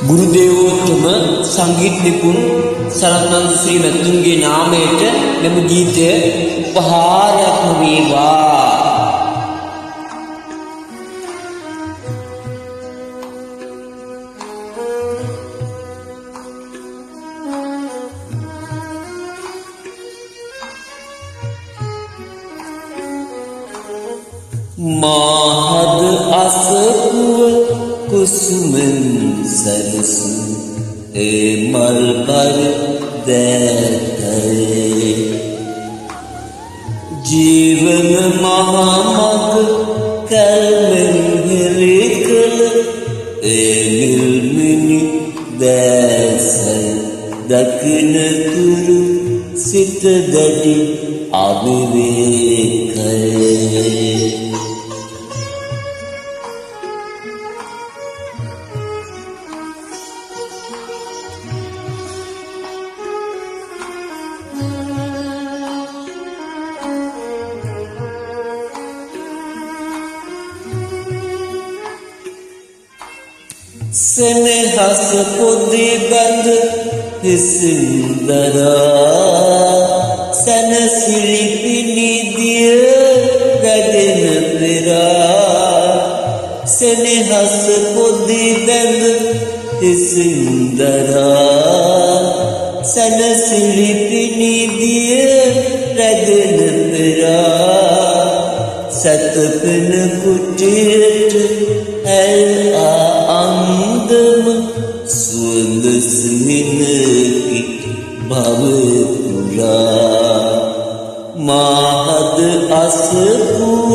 ගුරුදේවෝත්තම සංගීත නිපුන් සරත්නන්ද ශ්‍රී මැතිතුන්ගේ නාමයට මෙම ගීතය උපහාරයක්ම වේවා. මාහද අසපුව කුසුමෙන් සැලසු ඒ මල් බර දැතේ ජීවන මහමග කල්මෙන් හෙළි කළ ඒ නිල්මිනි දැසයි දකින තුරු සිත දැඩි අවිවේකයේ සෙනෙහස පොදි බඳ හිසින්දරා සැනසිලි පිනිදිය වැඩෙන පෙරා සෙනෙහස පොදි බඳ හිසින්දරා සැනසිලි පිනිදිය වැඩෙන පෙරා සැතපෙන කුටියට ඇල් අන්දම සුවඳ සිහිනකි භව පුරා මාහද අසපුව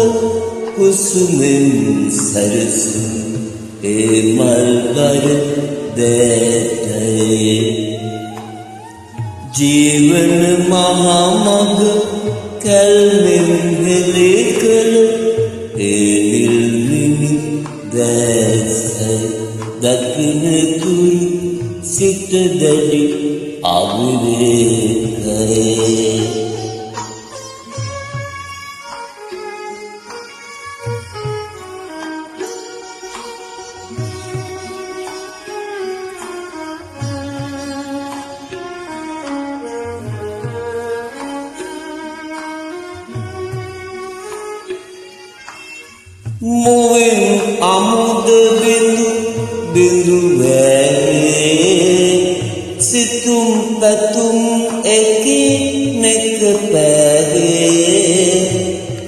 කුසුමෙන් සැරසු ඒ මල් බර දැතේ ජීවන මහමග කල්මෙන් හෙළි කළ ඒ නිල්මිනි දැසයි දකින තුරු සිත දැඩි අවිවේකයේ මුවින් අමුද බිඳු බිඳු වැවේ සිතුම් පැතුම් එකිනෙක පැවේ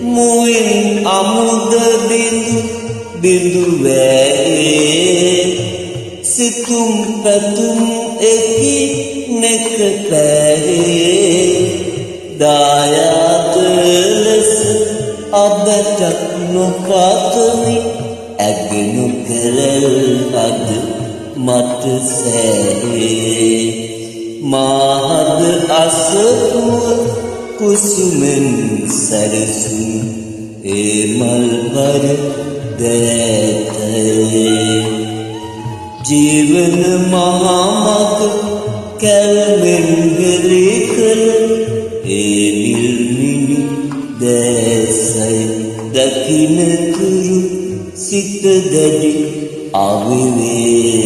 මුවින් අමුද බිඳු බිඳු වැවේ සිතුම් පැතුම් එකිනෙක පැවේ දායාද ලෙස අදටත් නොපතමි ඇගෙනු කෙරෙල් අද මට සෑහේ මාහද අසපුව කුසුමෙන් සැරසු ඒ මල් බර දැතේ ජීවන මහමග කැල්මෙන් හෙළි කළ ඒ නිල්මිනි දැසයි දකින තුරු සිත දැඩි අවිවේ